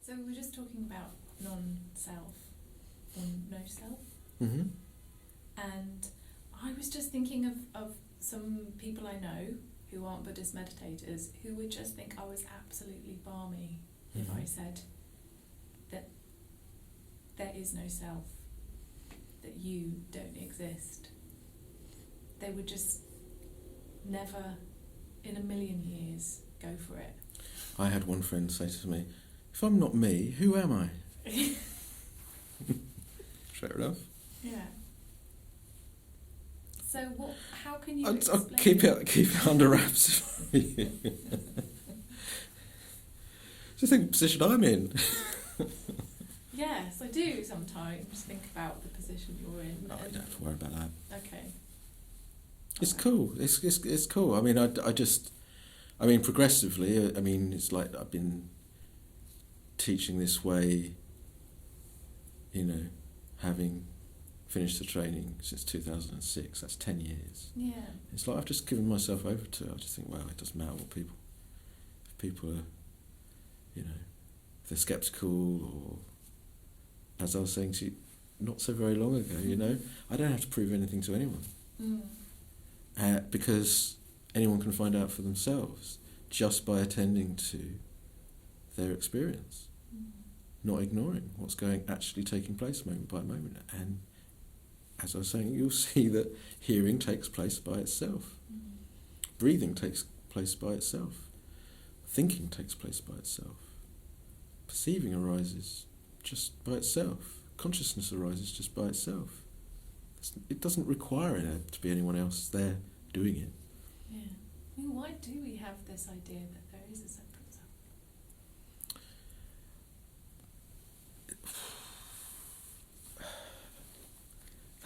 So we were just talking about non-self or no self. Mm-hmm. And I was just thinking of some people I know who aren't Buddhist meditators who would just think I was absolutely balmy if I said that there is no self, that you don't exist. They would just never in a million years go for it. I had one friend say to me, if I'm not me, who am I? Fair enough. Yeah. So how can you I'll explain keep it under wraps for you. Just think of the position I'm in. Yes, I do sometimes think about the position you're in. No, I don't have to worry about that. Okay. It's cool. It's cool. I mean, I mean, progressively. I mean, it's like I've been teaching this way. You know, having finished the training since 2006. That's 10 years. Yeah. It's like I've just given myself over to it. I just think, well, it doesn't matter what if people are, you know, if they're sceptical or, as I was saying to you not so very long ago, you know, I don't have to prove anything to anyone. Because anyone can find out for themselves just by attending to their experience, not ignoring what's actually taking place moment by moment. And as I was saying, you'll see that hearing takes place by itself, breathing takes place by itself, thinking takes place by itself, perceiving arises just by itself, consciousness arises just by itself. It doesn't require to be anyone else there doing it. Yeah. I mean, why do we have this idea that there is a separate self?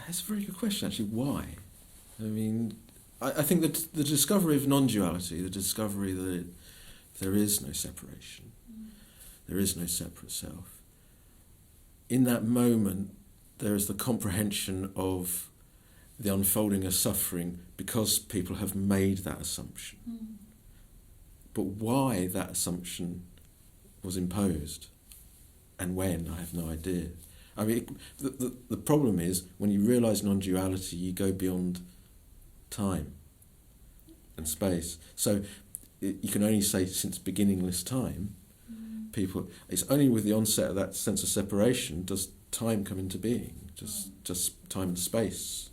That's a very good question, actually. Why? I mean, I think that the discovery of non-duality, the discovery that there is no separation, there is no separate self, in that moment there is the comprehension of the unfolding of suffering because people have made that assumption. But why that assumption was imposed and when, I have no idea. I mean, the problem is when you realise non-duality, you go beyond time and space. So you can only say since beginningless time, it's only with the onset of that sense of separation does time come into being, just time and space.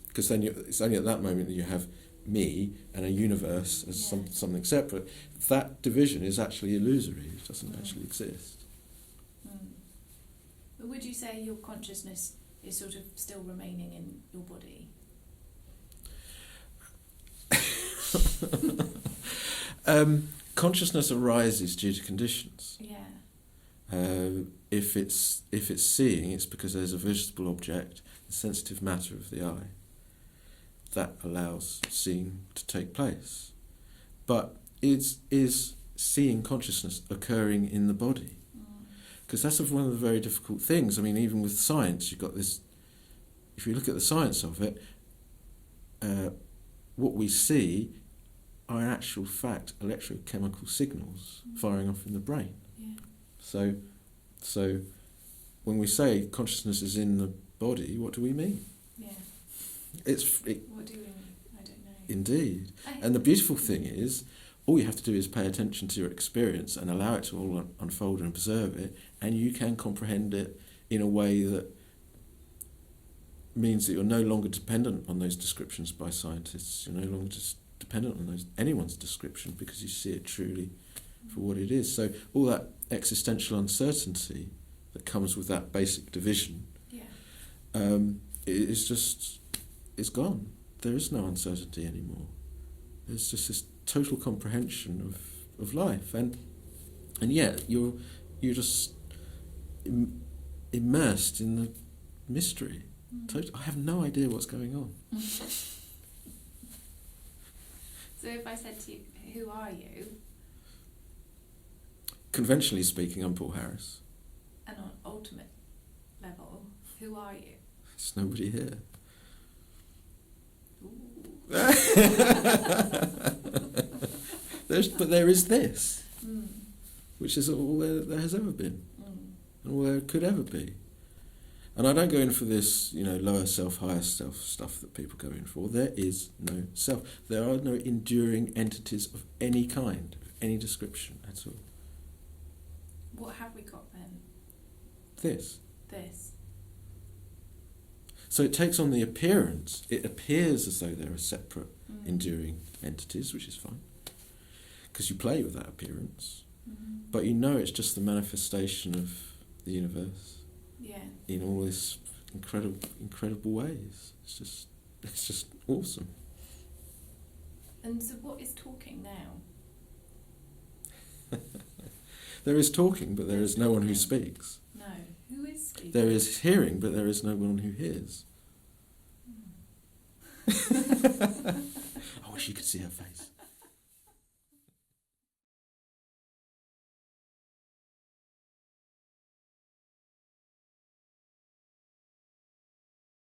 Because then it's only at that moment that you have me and a universe as something separate. That division is actually illusory. It doesn't actually exist. But would you say your consciousness is sort of still remaining in your body? Consciousness arises due to conditions. Yeah. If it's seeing, it's because there's a visible object, the sensitive matter of the eye, that allows seeing to take place. But is seeing consciousness occurring in the body? Because that's one of the very difficult things. I mean, even with science, you've got this, if you look at the science of it, what we see are in actual fact electrochemical signals firing off in the brain. Yeah. So when we say consciousness is in the body, what do we mean? Yeah. What do we mean? I don't know. Indeed. And the beautiful thing is, all you have to do is pay attention to your experience and allow it to all unfold and observe it, and you can comprehend it in a way that means that you're no longer dependent on those descriptions by scientists. You're no longer just dependent on anyone's description, because you see it truly for what it is. So all that existential uncertainty that comes with that basic division, it's gone. There is no uncertainty anymore. There's just this total comprehension of life, and yet you're just immersed in the mystery. I have no idea what's going on. So if I said to you, who are you? Conventionally speaking, I'm Paul Harris. And on ultimate level, who are you? There's nobody here. Ooh. But there is this. which is all there has ever been, and all there could ever be. And I don't go in for this, lower self, higher self stuff that people go in for. There is no self. There are no enduring entities of any kind, of any description at all. What have we got then? This. This. So it takes on the appearance. It appears as though there are separate enduring entities, which is fine, because you play with that appearance. But it's just the manifestation of the universe. Yeah. In all this incredible ways. It's just awesome. And so what is talking now? There is talking, but there is no one who speaks. No. Who is speaking? There is hearing, but there is no one who hears. I wish you could see her face.